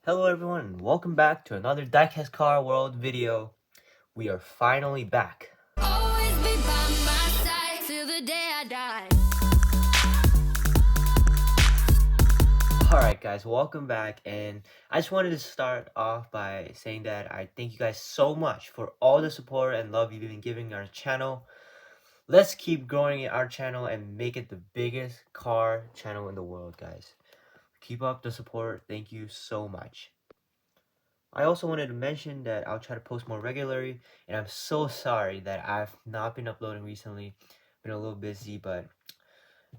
Hello everyone and welcome back to another Diecastcarworld video. We are finally back. Always be by my side till the day I die. Alright guys, welcome back, and I just wanted to start off by saying that I thank you guys so much for all the support and love you've been giving our channel. Let's keep growing our channel and make it the biggest car channel in the world, guys. Keep up the support. Thank you so much. I also wanted to mention that I'll try to post more regularly, and I'm so sorry that I've not been uploading recently. Been a little busy, but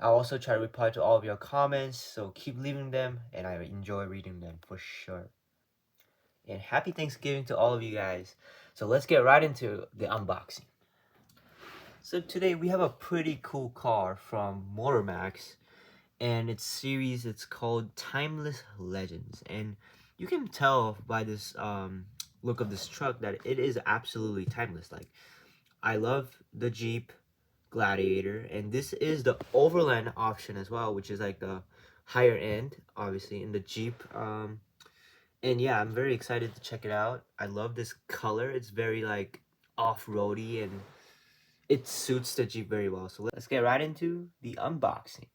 I'll also try to reply to all of your comments, so keep leaving them, and I enjoy reading them for sure. And happy Thanksgiving to all of you guys. So let's get right into the unboxing. So today we have a pretty cool car from MotorMax, and its series, it's called Timeless Legends, and you can tell by this look of this truck that it is absolutely timeless. Like, I love the Jeep Gladiator, and this is the Overland option as well, which is like the higher end, obviously, in the Jeep. And yeah, I'm very excited to check it out. I love this color. It's very like off-roady, and it suits the Jeep very well. So let's get right into the unboxing.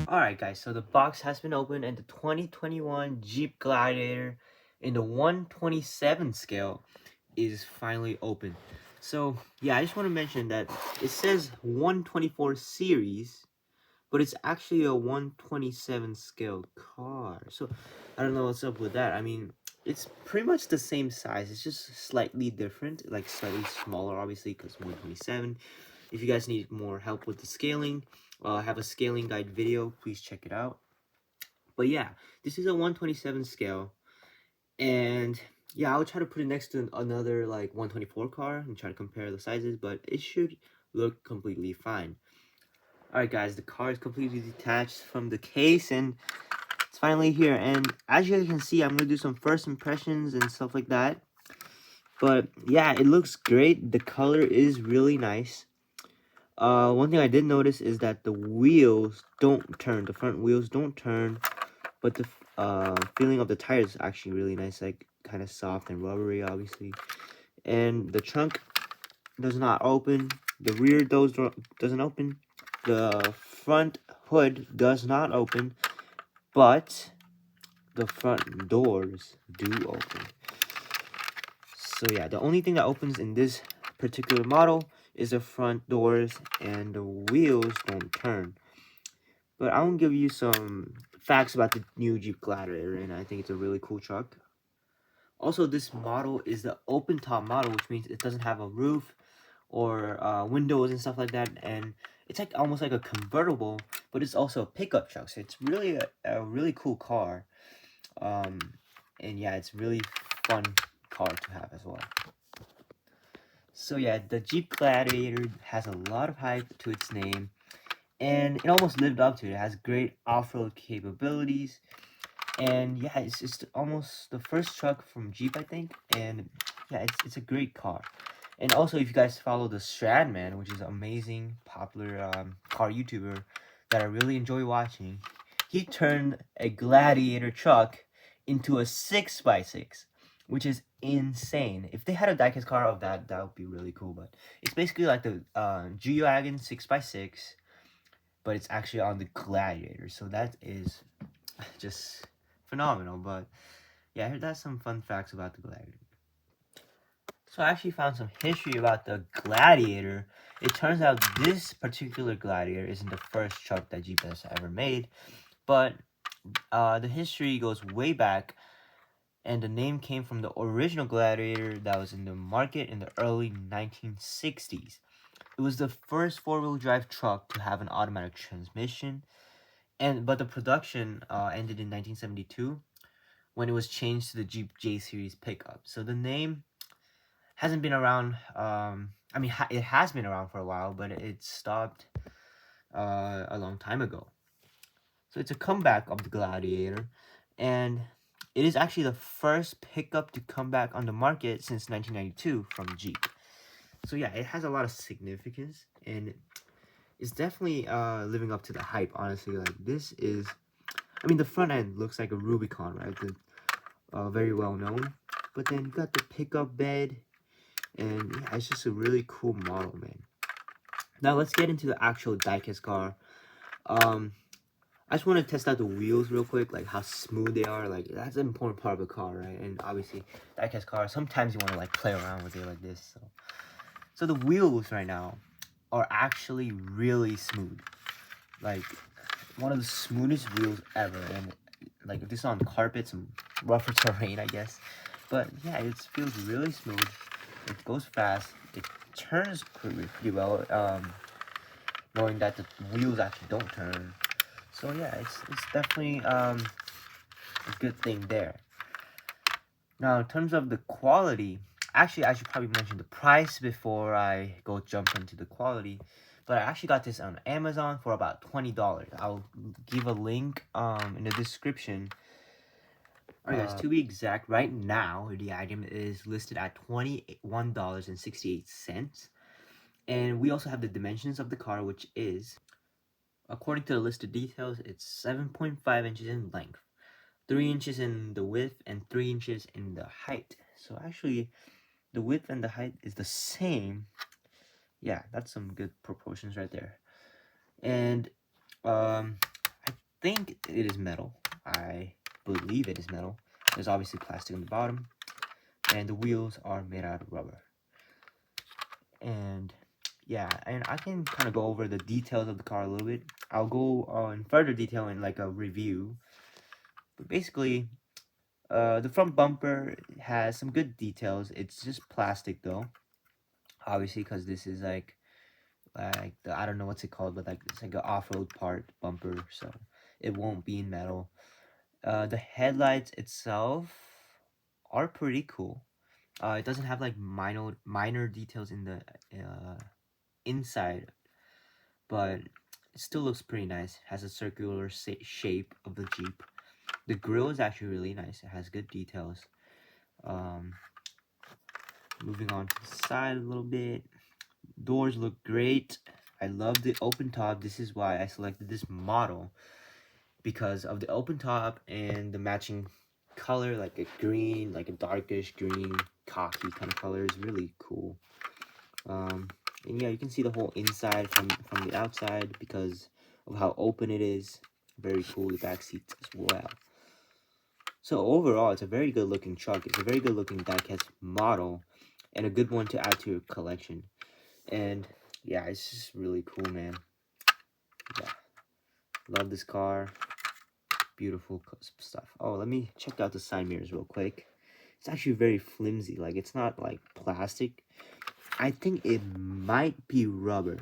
Alright guys, so the box has been opened, and the 2021 Jeep Gladiator in the 1/27 scale is finally open. So yeah, I just want to mention that it says 1/24 series, but it's actually a 1/27 scale car. So I don't know what's up with that. I mean, it's pretty much the same size. It's just slightly different, like slightly smaller, obviously, because 1/27. If you guys need more help with the scaling, I have a scaling guide video. Please check it out. But yeah, this is a 1/27 scale, and yeah, I'll try to put it next to another like 1/24 car and try to compare the sizes, but it should look completely fine. Alright guys, the car is completely detached from the case, and it's finally here. And as you guys can see, I'm going to do some first impressions and stuff like that. But yeah, it looks great. The color is really nice. One thing I did notice is that the wheels don't turn. The front wheels don't turn, but the feeling of the tires is actually really nice, like kind of soft and rubbery, obviously. And the trunk does not open. The rear doors doesn't open. The front hood does not open, but the front doors do open. So yeah, the only thing that opens in this particular model is the front doors, and the wheels don't turn. But I will give you some facts about the new Jeep Gladiator, and I think it's a really cool truck. Also, this model is the open top model, which means it doesn't have a roof or windows and stuff like that, and it's like almost like a convertible, but it's also a pickup truck, so it's really a really cool car. And yeah, it's really fun car to have as well. So yeah, the Jeep Gladiator has a lot of hype to its name, and it almost lived up to it. It has great off-road capabilities, and yeah, it's almost the first truck from Jeep, I think. And yeah, it's a great car. And also, if you guys follow the Stradman, which is an amazing, popular car YouTuber that I really enjoy watching, he turned a Gladiator truck into a 6x6, which is insane. If they had a diecast car of that, that would be really cool. But it's basically like the G-Wagon 6x6, but it's actually on the Gladiator. So that is just phenomenal. But yeah, I heard that's some fun facts about the Gladiator. So I actually found some history about the Gladiator. It turns out this particular Gladiator isn't the first truck that Jeep has ever made, but the history goes way back, and the name came from the original Gladiator that was in the market in the early 1960s. It was the first four-wheel drive truck to have an automatic transmission, but the production ended in 1972 when it was changed to the Jeep J Series pickup. So the name hasn't been around. I mean, it has been around for a while, but it stopped a long time ago. So it's a comeback of the Gladiator, and it is actually the first pickup to come back on the market since 1992 from Jeep. So yeah, it has a lot of significance, and it's definitely living up to the hype, honestly. Like, this is I mean, the front end looks like a Rubicon, right? The very well known. But then you got the pickup bed, and yeah, it's just a really cool model, man. Now let's get into the actual diecast car. I just want to test out the wheels real quick, like how smooth they are. Like that's an important part of a car, right? And obviously, diecast car, sometimes you want to like play around with it like this. So the wheels right now are actually really smooth. Like one of the smoothest wheels ever. And like if this is on carpet, some rougher terrain, I guess. But yeah, it feels really smooth. It goes fast. It turns pretty well. Knowing that the wheels actually don't turn. So yeah, it's definitely a good thing there. Now, in terms of the quality, actually, I should probably mention the price before I go jump into the quality. But I actually got this on Amazon for about $20. I'll give a link in the description. Alright guys, to be exact, right now the item is listed at $21.68. And we also have the dimensions of the car, which is, according to the listed details, it's 7.5 inches in length, 3 inches in the width, and 3 inches in the height. So actually, the width and the height is the same. Yeah, that's some good proportions right there. And I think it is metal. I believe it is metal. There's obviously plastic on the bottom, and the wheels are made out of rubber. And yeah, and I can kind of go over the details of the car a little bit. I'll go in further detail in like a review. But basically, the front bumper has some good details. It's just plastic though, obviously, because this is like the, I don't know what's it called, but like it's like an off-road part bumper, so it won't be in metal. The headlights itself are pretty cool. It doesn't have like minor details in the inside, but it still looks pretty nice. It has a circular shape of the Jeep. The grille is actually really nice. It has good details. Moving on to the side a little bit. Doors look great. I love the open top. This is why I selected this model, because of the open top and the matching color, like a green, like a darkish green, khaki kind of color is really cool. And yeah, you can see the whole inside from the outside because of how open it is. Very cool, the back seats as well. So overall, it's a very good looking truck. It's a very good looking diecast model, and a good one to add to your collection. And yeah, it's just really cool, man. Yeah, love this car. Beautiful stuff. Oh, let me check out the side mirrors real quick. It's actually very flimsy. Like, it's not like plastic. I think it might be rubber.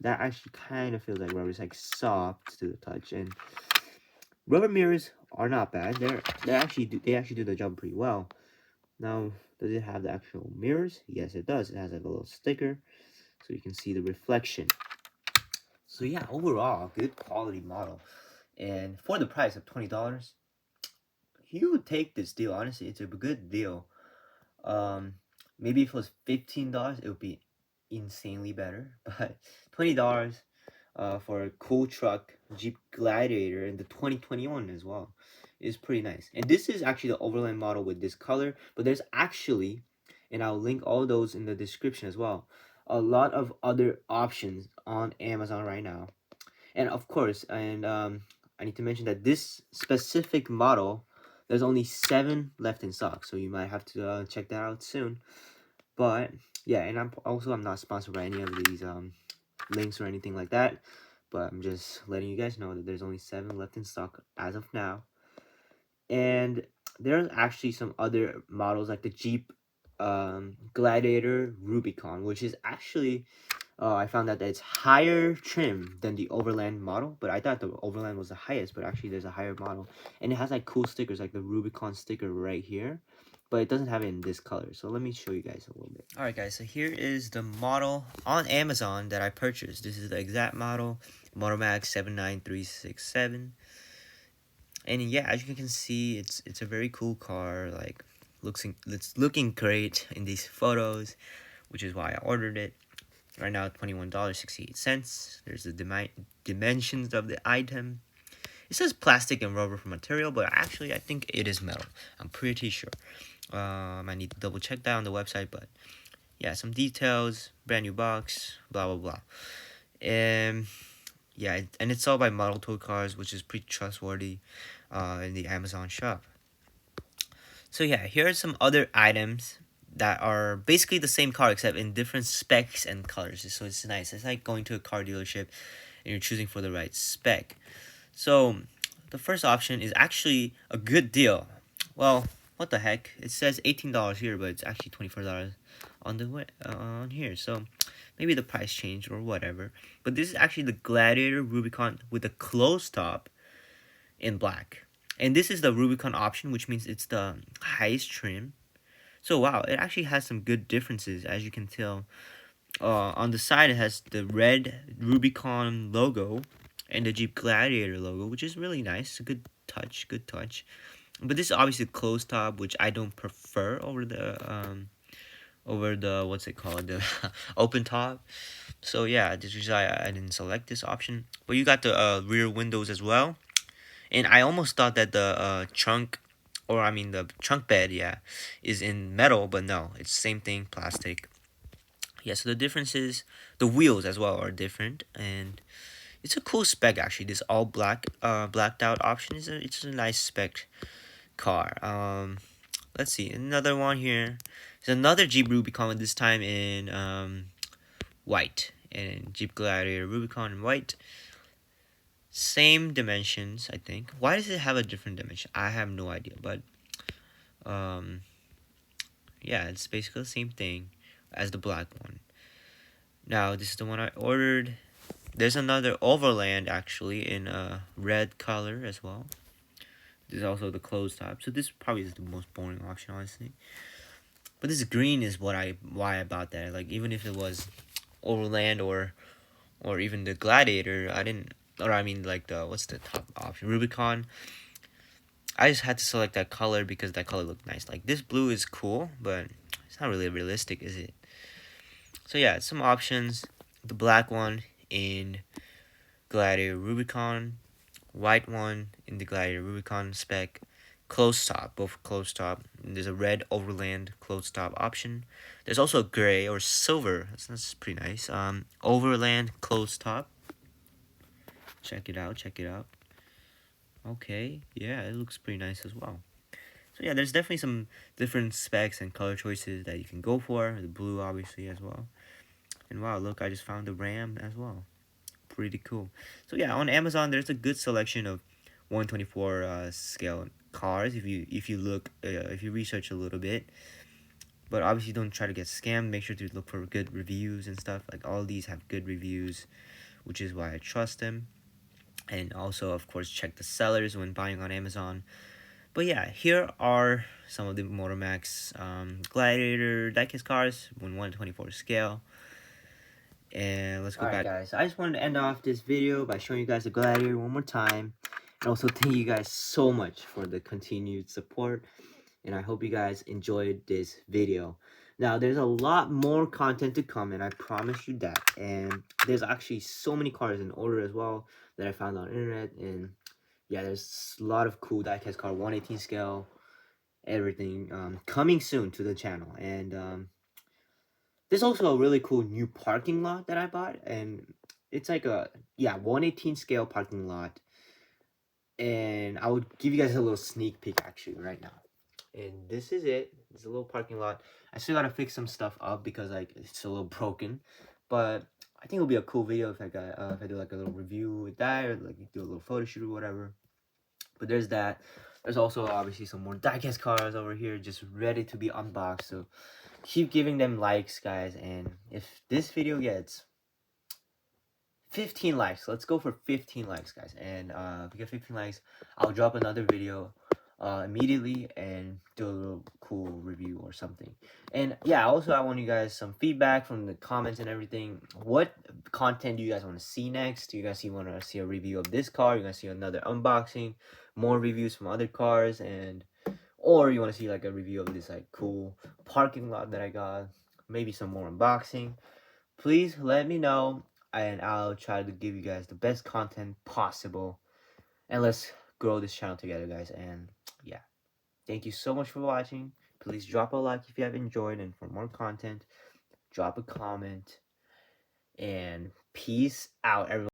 That actually kind of feels like rubber. It's like soft to the touch. And rubber mirrors are not bad. They actually do the job pretty well. Now, does it have the actual mirrors? Yes, it does. It has like a little sticker, so you can see the reflection. So yeah, overall, good quality model. And for the price of $20, you would take this deal. Honestly, it's a good deal. Maybe if it was $15, it would be insanely better. But $20 for a cool truck, Jeep Gladiator, in the 2021 as well, is pretty nice. And this is actually the Overland model with this color. But there's actually, and I'll link all those in the description as well, a lot of other options on Amazon right now. And of course, and I need to mention that this specific model, there's only 7 left in stock, so you might have to check that out soon. But yeah, and I'm not sponsored by any of these links or anything like that, but I'm just letting you guys know that there's only 7 left in stock as of now. And there's actually some other models like the Jeep Gladiator Rubicon, which is actually I found out that it's higher trim than the Overland model, but I thought the Overland was the highest, but actually there's a higher model. And it has like cool stickers, like the Rubicon sticker right here, but it doesn't have it in this color. So let me show you guys a little bit. Alright guys, so here is the model on Amazon that I purchased. This is the exact model, MotorMax 79367. And yeah, as you can see, it's a very cool car. Like, it's looking great in these photos, which is why I ordered it. Right now, $21.68. There's the dimensions of the item. It says plastic and rubber material, but actually I think it is metal. I'm pretty sure. I need to double check that on the website, but yeah, some details, brand new box, blah blah blah. And yeah, and it's all by Model Toy Cars, which is pretty trustworthy in the Amazon shop. So yeah, here are some other items that are basically the same car except in different specs and colors. So it's nice. It's like going to a car dealership and you're choosing for the right spec. So the first option is actually a good deal. Well, what the heck? It says $18 here, but it's actually $24 on the on here. So maybe the price changed or whatever. But this is actually the Gladiator Rubicon with a closed top in black. And this is the Rubicon option, which means it's the highest trim. So wow, it actually has some good differences, as you can tell. On the side, it has the red Rubicon logo and the Jeep Gladiator logo, which is really nice. A good touch, good touch. But this is obviously closed top, which I don't prefer over the what's it called, the open top. So yeah, this is why I didn't select this option. But you got the rear windows as well. And I almost thought that the trunk, or I mean the trunk bed, yeah, is in metal, but no, it's same thing, plastic. Yeah, so the difference is the wheels as well are different, and it's a cool spec actually. This all blacked out option it's a nice spec car. Let's see, another one here. There's another Jeep Rubicon, this time in white, and Jeep Gladiator Rubicon in white. Same dimensions, I think. Why does it have a different dimension? I have no idea, but um, yeah, it's basically the same thing as the black one. Now, this is the one I ordered. There's another Overland actually in a red color as well. This is also the closed top. So this probably is the most boring option, honestly. But this green is why I bought that. Like even if it was Overland or even the Gladiator, I didn't. Or I mean like the what's the top option, Rubicon. I just had to select that color because that color looked nice. Like this blue is cool, but it's not really realistic, is it? So yeah, some options. The black one in Gladiator Rubicon, white one in the Gladiator Rubicon spec, closed top, both closed top. And there's a red Overland closed top option. There's also a gray or silver. That's pretty nice. Overland closed top. Check it out. Check it out. Okay, yeah, it looks pretty nice as well. So yeah, there's definitely some different specs and color choices that you can go for. The blue, obviously, as well. And wow, look, I just found the Ram as well. Pretty cool. So yeah, on Amazon, there's a good selection of 124 scale cars. If you look, if you research a little bit. But obviously, don't try to get scammed. Make sure to look for good reviews and stuff. Like all these have good reviews, which is why I trust them. And also, of course, check the sellers when buying on Amazon. But yeah, here are some of the MotorMax Gladiator Diecast cars on 1/24 scale. And let's go back. Alright guys, I just wanted to end off this video by showing you guys the Gladiator one more time. And also thank you guys so much for the continued support. And I hope you guys enjoyed this video. Now, there's a lot more content to come, and I promise you that. And there's actually so many cars in order as well that I found on the internet. And yeah, there's a lot of cool diecast car, 1/18 scale, everything coming soon to the channel. And there's also a really cool new parking lot that I bought, and it's like a 1/18 scale parking lot. And I would give you guys a little sneak peek actually right now. And this is it. It's a little parking lot. I still gotta fix some stuff up because like it's a little broken, but I think it'll be a cool video if I do like a little review with that, or like do a little photo shoot or whatever. But there's that. There's also obviously some more diecast cars over here just ready to be unboxed. So keep giving them likes, guys. And if this video gets 15 likes, let's go for 15 likes, guys. And if we get 15 likes, I'll drop another video immediately and do a little cool review or something. And yeah, also I want you guys some feedback from the comments and everything. What content do you guys want to see next? Do you guys want to see a review of this car? You guys see another unboxing, more reviews from other cars, or you want to see like a review of this like cool parking lot that I got, maybe some more unboxing? Please let me know, and I'll try to give you guys the best content possible. and let's grow this channel together, guys. And yeah, thank you so much for watching. Please drop a like if you have enjoyed, and for more content, drop a comment. And peace out, everyone.